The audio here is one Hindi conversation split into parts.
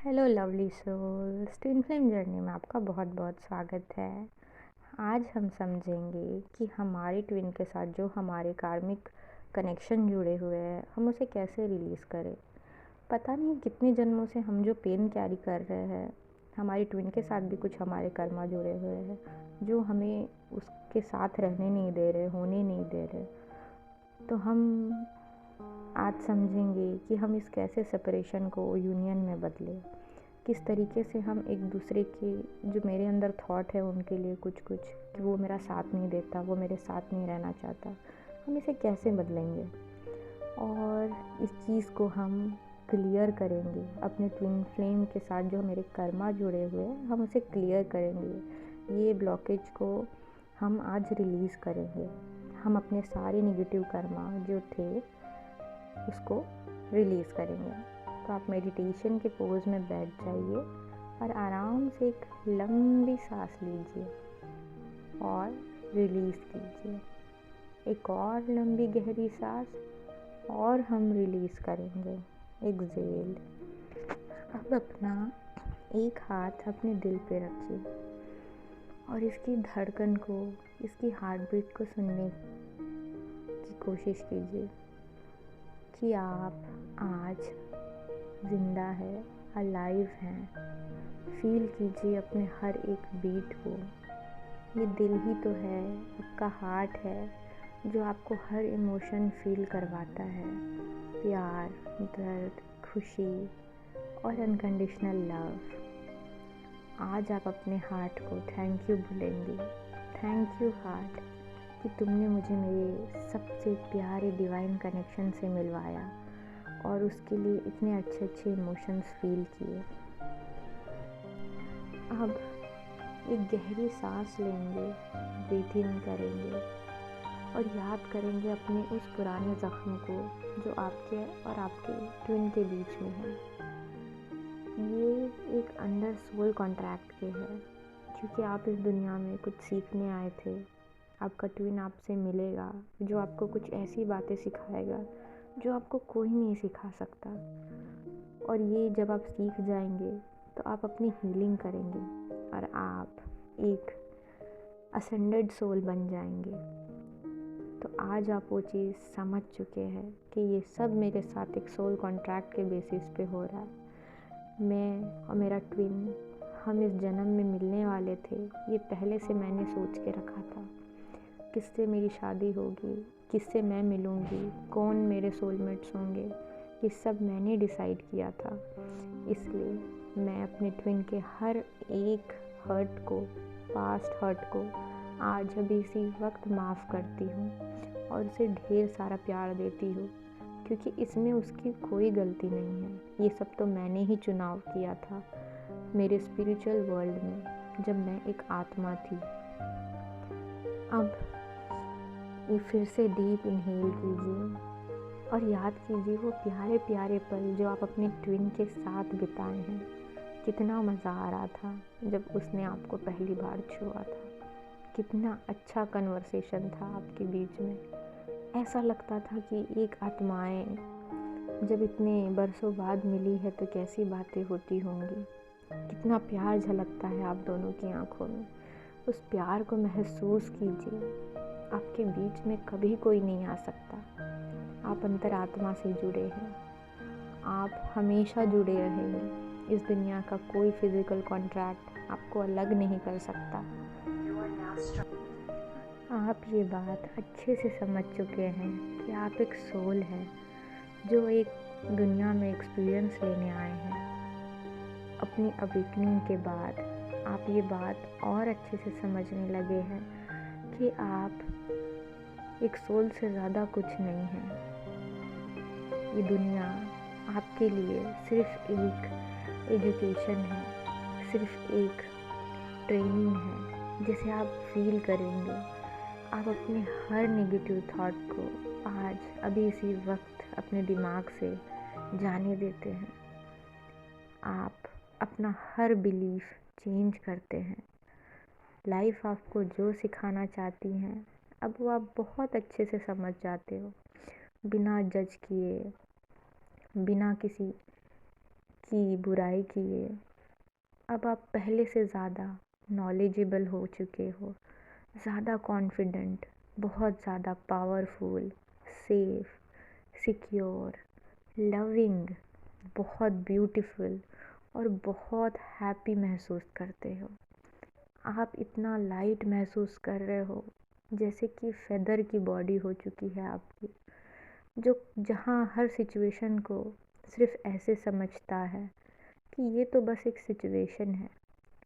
Hello lovely souls, twin flame journey में आपका बहुत बहुत स्वागत है। आज हम समझेंगे कि हमारे ट्विन के साथ जो हमारे कार्मिक कनेक्शन जुड़े हुए हैं, हम उसे कैसे रिलीज़ करें। पता नहीं कितने जन्मों से हम जो पेन कैरी कर रहे हैं, हमारी ट्विन के साथ भी कुछ हमारे कर्मा जुड़े हुए हैं जो हमें उसके साथ रहने नहीं दे रहे, होने नहीं दे रहे। तो हम आज समझेंगे कि हम इस कैसे सेपरेशन को यूनियन में बदलें, किस तरीके से हम एक दूसरे के जो मेरे अंदर थॉट है उनके लिए कुछ कि वो मेरा साथ नहीं देता, वो मेरे साथ नहीं रहना चाहता, हम इसे कैसे बदलेंगे और इस चीज़ को हम क्लियर करेंगे। अपने ट्विन फ्लेम के साथ जो मेरे कर्मा जुड़े हुए हैं, हम उसे क्लियर करेंगे। ये ब्लॉकेज को हम आज रिलीज़ करेंगे। हम अपने सारे नेगेटिव कर्मा जो थे उसको रिलीज़ करेंगे। तो आप मेडिटेशन के पोज में बैठ जाइए और आराम से एक लंबी सांस लीजिए और रिलीज़ कीजिए। एक और लंबी गहरी सांस और हम रिलीज़ करेंगे। एक्सहेल। अब अपना एक हाथ अपने दिल पे रखिए और इसकी धड़कन को, इसकी हार्ट बीट को सुनने की कोशिश कीजिए कि आप आज ज़िंदा है, अलाइव हैं। फील कीजिए अपने हर एक बीट को। ये दिल ही तो है, आपका हार्ट है जो आपको हर इमोशन फील करवाता है। प्यार, दर्द, खुशी और अनकंडीशनल लव। आज आप अपने हार्ट को थैंक यू बोलेंगे। थैंक यू हार्ट कि तुमने मुझे मेरे सबसे प्यारे डिवाइन कनेक्शन से मिलवाया और उसके लिए इतने अच्छे अच्छे इमोशंस फील किए। अब एक गहरी सांस लेंगे, ब्रीथ इन करेंगे और याद करेंगे अपने उस पुराने ज़ख्म को जो आपके और आपके ट्विन के बीच में है। ये एक अंडर सोल कॉन्ट्रैक्ट के है, क्योंकि आप इस दुनिया में कुछ सीखने आए थे। आपका ट्विन आपसे मिलेगा जो आपको कुछ ऐसी बातें सिखाएगा जो आपको कोई नहीं सिखा सकता। और ये जब आप सीख जाएंगे तो आप अपनी हीलिंग करेंगे और आप एक असेंडेड सोल बन जाएंगे। तो आज आप वो चीज़ समझ चुके हैं कि ये सब मेरे साथ एक सोल कॉन्ट्रैक्ट के बेसिस पे हो रहा है। मैं और मेरा ट्विन, हम इस जन्म में मिलने वाले थे, ये पहले से मैंने सोच के रखा था। किससे मेरी शादी होगी, किससे मैं मिलूँगी, कौन मेरे सोलमेट्स होंगे, ये सब मैंने डिसाइड किया था। इसलिए मैं अपने ट्विन के हर एक हर्ट को, पास्ट हर्ट को आज अभी इसी वक्त माफ़ करती हूँ और उसे ढेर सारा प्यार देती हूँ, क्योंकि इसमें उसकी कोई गलती नहीं है। ये सब तो मैंने ही चुनाव किया था मेरे स्पिरिचुअल वर्ल्ड में, जब मैं एक आत्मा थी। अब ये फिर से डीप इनहेल कीजिए और याद कीजिए वो प्यारे प्यारे पल जो आप अपने ट्विन के साथ बिताए हैं। कितना मज़ा आ रहा था जब उसने आपको पहली बार छुआ था। कितना अच्छा कन्वर्सेशन था आपके बीच में। ऐसा लगता था कि एक आत्माएं जब इतने बरसों बाद मिली है तो कैसी बातें होती होंगी। कितना प्यार झलकता है आप दोनों की आंखों में। उस प्यार को महसूस कीजिए। आपके बीच में कभी कोई नहीं आ सकता। आप अंतरात्मा से जुड़े हैं। आप हमेशा जुड़े रहेंगे। इस दुनिया का कोई फिजिकल कॉन्ट्रैक्ट आपको अलग नहीं कर सकता। आप ये बात अच्छे से समझ चुके हैं कि आप एक सोल हैं जो एक दुनिया में एक्सपीरियंस लेने आए हैं। अपनी अवेकनिंग के बाद आप ये बात और अच्छे से समझने लगे हैं कि आप एक सोल से ज़्यादा कुछ नहीं हैं। ये दुनिया आपके लिए सिर्फ एक एजुकेशन है, सिर्फ एक ट्रेनिंग है जिसे आप फील करेंगे। आप अपने हर नेगेटिव थॉट को आज अभी इसी वक्त अपने दिमाग से जाने देते हैं। आप अपना हर बिलीफ चेंज करते हैं। लाइफ आपको जो सिखाना चाहती हैं अब वो आप बहुत अच्छे से समझ जाते हो, बिना जज किए, बिना किसी की, बुराई किए, अब आप पहले से ज़्यादा नॉलेजेबल हो चुके हो, ज़्यादा कॉन्फिडेंट, बहुत ज़्यादा पावरफुल, सेफ, सिक्योर, लविंग, बहुत ब्यूटीफुल और बहुत हैप्पी महसूस करते हो। आप इतना लाइट महसूस कर रहे हो, जैसे कि फेदर की बॉडी हो चुकी है आपकी, जो जहाँ हर सिचुएशन को सिर्फ ऐसे समझता है कि ये तो बस एक सिचुएशन है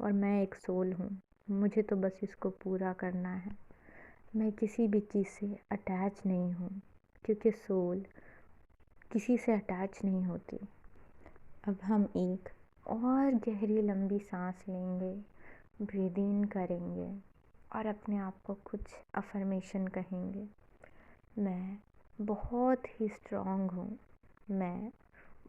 और मैं एक सोल हूँ, मुझे तो बस इसको पूरा करना है। मैं किसी भी चीज़ से अटैच नहीं हूँ, क्योंकि सोल किसी से अटैच नहीं होती। अब हम एक और गहरी लंबी सांस लेंगे, ब्रीद इन करेंगे और अपने आप को कुछ अफर्मेशन कहेंगे। मैं बहुत ही स्ट्रॉन्ग हूँ, मैं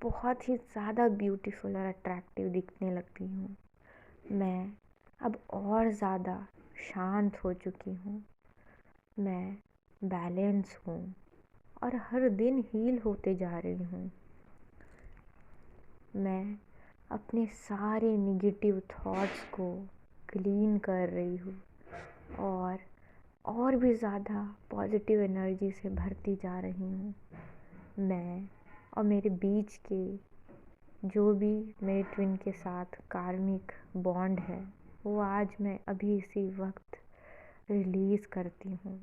बहुत ही ज़्यादा ब्यूटीफुल और अट्रैक्टिव दिखने लगती हूँ, मैं अब और ज़्यादा शांत हो चुकी हूँ, मैं बैलेंस हूँ और हर दिन हील होते जा रही हूँ। मैं अपने सारे निगेटिव थॉट्स को क्लीन कर रही हूँ और भी ज़्यादा पॉजिटिव एनर्जी से भरती जा रही हूँ। मैं और मेरे बीच के जो भी मेरे ट्विन के साथ कार्मिक बॉन्ड है, वो आज मैं अभी इसी वक्त रिलीज़ करती हूँ।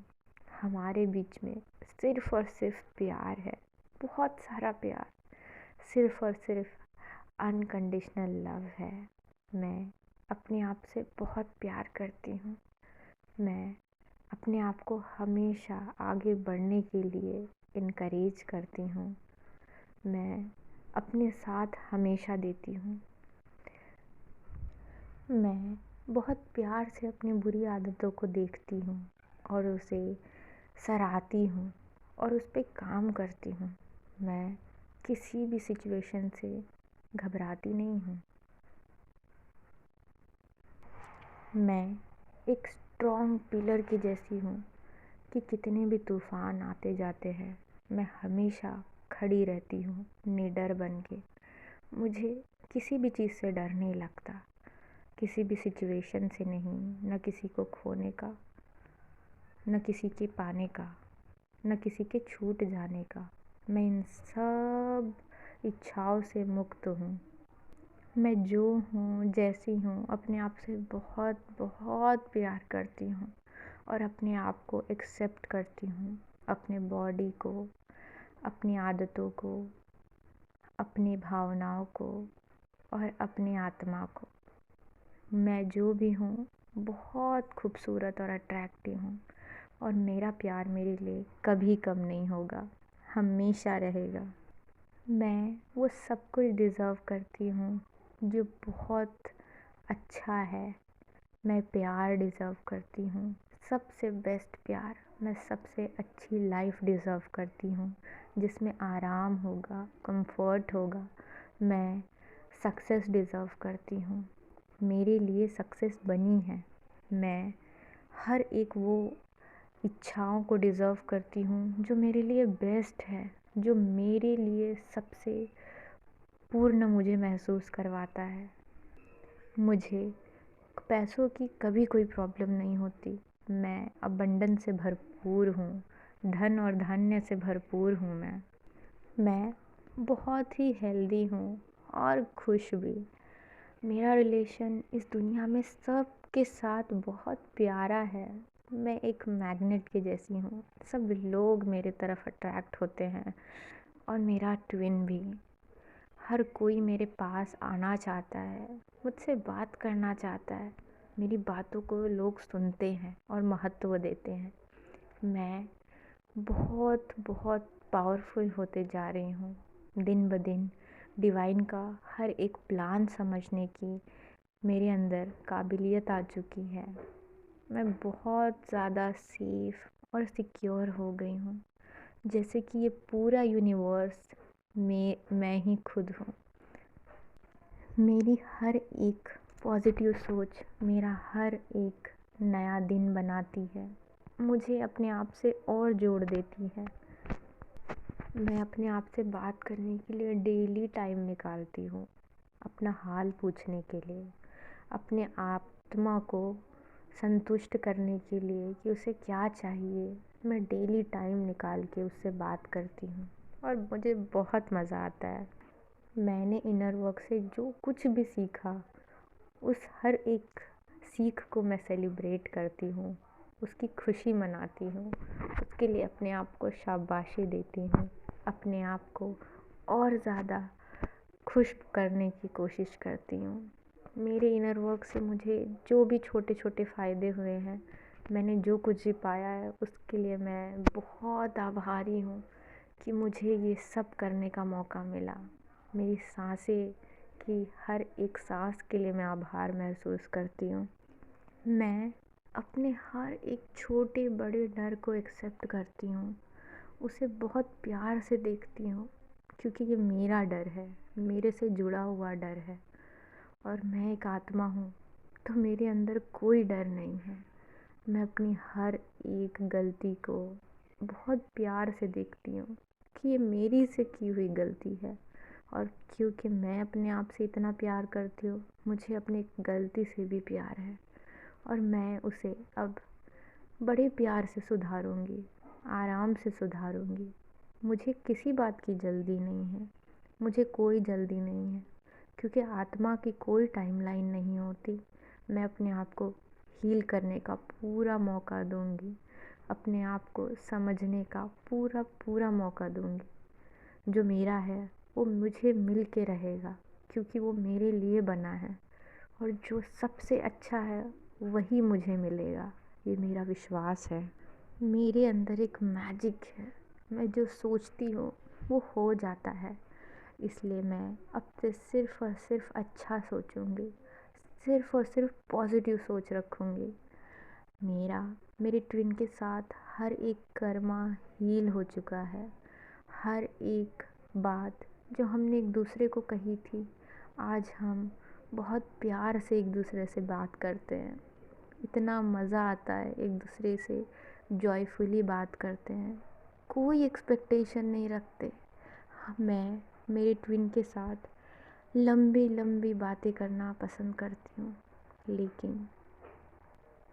हमारे बीच में सिर्फ़ और सिर्फ प्यार है, बहुत सारा प्यार, सिर्फ़ और सिर्फ अनकंडीशनल लव है। मैं अपने आप से बहुत प्यार करती हूँ। मैं अपने आप को हमेशा आगे बढ़ने के लिए इनकरेज करती हूँ। मैं अपने साथ हमेशा देती हूँ। मैं बहुत प्यार से अपनी बुरी आदतों को देखती हूँ और उसे सराहती हूँ और उस पे काम करती हूँ। मैं किसी भी सिचुएशन से घबराती नहीं हूँ। मैं एक स्ट्रॉन्ग पिलर की जैसी हूँ कि कितने भी तूफ़ान आते जाते हैं, मैं हमेशा खड़ी रहती हूँ निडर बन के। मुझे किसी भी चीज़ से डर नहीं लगता, किसी भी सिचुएशन से नहीं, न किसी को खोने का, न किसी के पाने का, न किसी के छूट जाने का। मैं इन सब इच्छाओं से मुक्त हूँ। मैं जो हूँ, जैसी हूँ, अपने आप से बहुत बहुत प्यार करती हूँ और अपने आप को एक्सेप्ट करती हूँ, अपने बॉडी को, अपनी आदतों को, अपनी भावनाओं को और अपनी आत्मा को। मैं जो भी हूँ बहुत खूबसूरत और अट्रैक्टिव हूँ और मेरा प्यार मेरे लिए कभी कम नहीं होगा, हमेशा रहेगा। मैं वो सब कुछ डिज़र्व करती हूँ जो बहुत अच्छा है। मैं प्यार डिज़र्व करती हूँ, सबसे बेस्ट प्यार। मैं सबसे अच्छी लाइफ डिज़र्व करती हूँ जिसमें आराम होगा, कंफर्ट होगा। मैं सक्सेस डिज़र्व करती हूँ, मेरे लिए सक्सेस बनी है। मैं हर एक वो इच्छाओं को डिज़र्व करती हूँ जो मेरे लिए बेस्ट है, जो मेरे लिए सबसे पूर्ण मुझे महसूस करवाता है। मुझे पैसों की कभी कोई प्रॉब्लम नहीं होती। मैं अबंडेंस से भरपूर हूँ, धन और धान्य से भरपूर हूँ। मैं बहुत ही हेल्दी हूँ और खुश भी। मेरा रिलेशन इस दुनिया में सबके साथ बहुत प्यारा है। मैं एक मैग्नेट के जैसी हूँ, सब लोग मेरे तरफ अट्रैक्ट होते हैं और मेरा ट्विन भी। हर कोई मेरे पास आना चाहता है, मुझसे बात करना चाहता है, मेरी बातों को लोग सुनते हैं और महत्व देते हैं। मैं बहुत बहुत पावरफुल होते जा रही हूँ, दिन ब दिन डिवाइन का हर एक प्लान समझने की मेरे अंदर काबिलियत आ चुकी है। मैं बहुत ज़्यादा सेफ और सिक्योर हो गई हूँ, जैसे कि ये पूरा यूनिवर्स में मैं ही खुद हूँ। मेरी हर एक पॉजिटिव सोच मेरा हर एक नया दिन बनाती है, मुझे अपने आप से और जोड़ देती है। मैं अपने आप से बात करने के लिए डेली टाइम निकालती हूँ। अपना हाल पूछने के लिए, अपने आत्मा को संतुष्ट करने के लिए कि उसे क्या चाहिए, मैं डेली टाइम निकाल के उससे बात करती हूँ और मुझे बहुत मज़ा आता है। मैंने इनर वर्क से जो कुछ भी सीखा, उस हर एक सीख को मैं सेलिब्रेट करती हूँ, उसकी खुशी मनाती हूँ, उसके लिए अपने आप को शाबाशी देती हूँ, अपने आप को और ज़्यादा खुश करने की कोशिश करती हूँ। मेरे इनर वर्क से मुझे जो भी छोटे छोटे फ़ायदे हुए हैं, मैंने जो कुछ भी पाया है, उसके लिए मैं बहुत आभारी हूँ कि मुझे ये सब करने का मौका मिला। मेरी सांसें की हर एक सांस के लिए मैं आभार महसूस करती हूँ। मैं अपने हर एक छोटे बड़े डर को एक्सेप्ट करती हूँ, उसे बहुत प्यार से देखती हूँ, क्योंकि ये मेरा डर है, मेरे से जुड़ा हुआ डर है और मैं एक आत्मा हूँ, तो मेरे अंदर कोई डर नहीं है। मैं अपनी हर एक गलती को बहुत प्यार से देखती हूँ कि ये मेरी से की हुई गलती है, और क्योंकि मैं अपने आप से इतना प्यार करती हूँ, मुझे अपनी गलती से भी प्यार है और मैं उसे अब बड़े प्यार से सुधारूँगी, आराम से सुधारूँगी। मुझे किसी बात की जल्दी नहीं है, मुझे कोई जल्दी नहीं है, क्योंकि आत्मा की कोई टाइमलाइन नहीं होती। मैं अपने आप को हील करने का पूरा मौका दूँगी, अपने आप को समझने का पूरा पूरा मौका दूँगी। जो मेरा है वो मुझे मिल के रहेगा, क्योंकि वो मेरे लिए बना है, और जो सबसे अच्छा है वही मुझे मिलेगा, ये मेरा विश्वास है। मेरे अंदर एक मैजिक है, मैं जो सोचती हूँ वो हो जाता है, इसलिए मैं अब से सिर्फ़ और सिर्फ अच्छा सोचूँगी, सिर्फ़ और सिर्फ पॉजिटिव सोच रखूँगी। मेरे ट्विन के साथ हर एक कर्मा हील हो चुका है। हर एक बात जो हमने एक दूसरे को कही थी, आज हम बहुत प्यार से एक दूसरे से बात करते हैं। इतना मज़ा आता है, एक दूसरे से जॉयफुली बात करते हैं, कोई एक्सपेक्टेशन नहीं रखते। मैं मेरे ट्विन के साथ लंबी लंबी बातें करना पसंद करती हूँ, लेकिन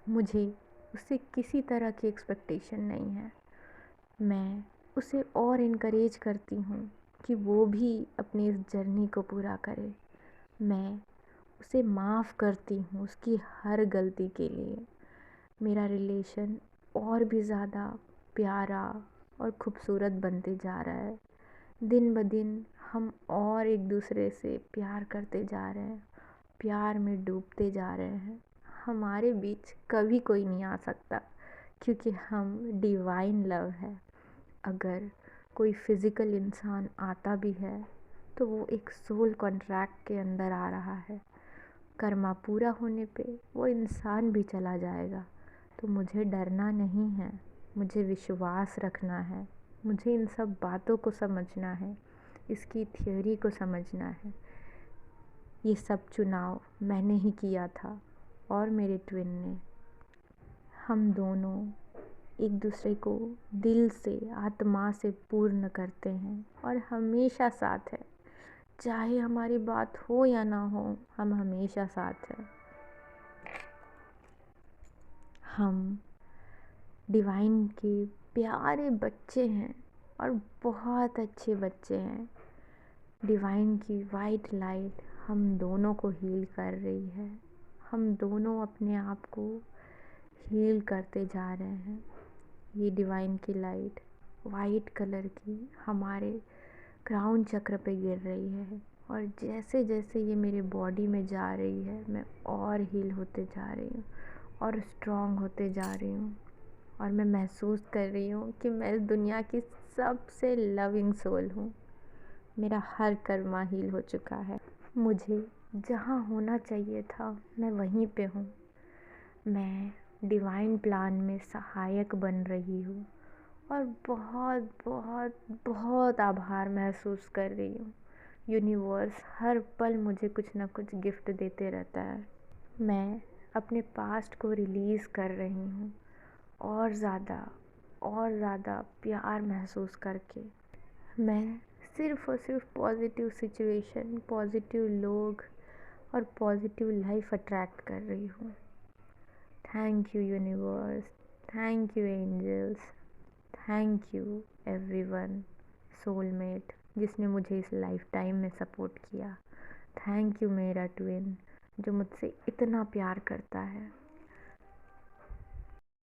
मुझे उससे किसी तरह की एक्सपेक्टेशन नहीं है। मैं उसे और इनकरेज करती हूँ कि वो भी अपनी इस जर्नी को पूरा करे। मैं उसे माफ़ करती हूँ उसकी हर गलती के लिए। मेरा रिलेशन और भी ज़्यादा प्यारा और खूबसूरत बनते जा रहा है। दिन ब दिन हम और एक दूसरे से प्यार करते जा रहे हैं, प्यार में डूबते जा रहे हैं। हमारे बीच कभी कोई नहीं आ सकता, क्योंकि हम डिवाइन लव है। अगर कोई फिज़िकल इंसान आता भी है तो वो एक सोल कॉन्ट्रैक्ट के अंदर आ रहा है। कर्मा पूरा होने पे वो इंसान भी चला जाएगा, तो मुझे डरना नहीं है, मुझे विश्वास रखना है, मुझे इन सब बातों को समझना है, इसकी थ्योरी को समझना है। ये सब चुनाव मैंने ही किया था और मेरे ट्विन ने। हम दोनों एक दूसरे को दिल से, आत्मा से पूर्ण करते हैं और हमेशा साथ है। चाहे हमारी बात हो या ना हो, हम हमेशा साथ हैं। हम डिवाइन के प्यारे बच्चे हैं और बहुत अच्छे बच्चे हैं। डिवाइन की वाइट लाइट हम दोनों को हील कर रही है। हम दोनों अपने आप को हील करते जा रहे हैं। ये डिवाइन की लाइट वाइट कलर की हमारे क्राउन चक्र पे गिर रही है, और जैसे जैसे ये मेरे बॉडी में जा रही है, मैं और हील होते जा रही हूँ और स्ट्रॉन्ग होते जा रही हूँ। और मैं महसूस कर रही हूँ कि मैं इस दुनिया की सबसे लविंग सोल हूँ। मेरा हर कर्मा हील हो चुका है। मुझे जहाँ होना चाहिए था मैं वहीं पे हूँ। मैं डिवाइन प्लान में सहायक बन रही हूँ और बहुत बहुत बहुत आभार महसूस कर रही हूँ। यूनिवर्स हर पल मुझे कुछ ना कुछ गिफ्ट देते रहता है। मैं अपने पास्ट को रिलीज़ कर रही हूँ और ज़्यादा प्यार महसूस करके। मैं सिर्फ़ और सिर्फ पॉजिटिव सिचुएशन, पॉजिटिव लोग और पॉजिटिव लाइफ अट्रैक्ट कर रही हूँ। Thank you universe, thank you angels, thank you everyone, soulmate जिसने मुझे इस लाइफ टाइम में सपोर्ट किया। थैंक यू मेरा ट्विन जो मुझसे इतना प्यार करता है।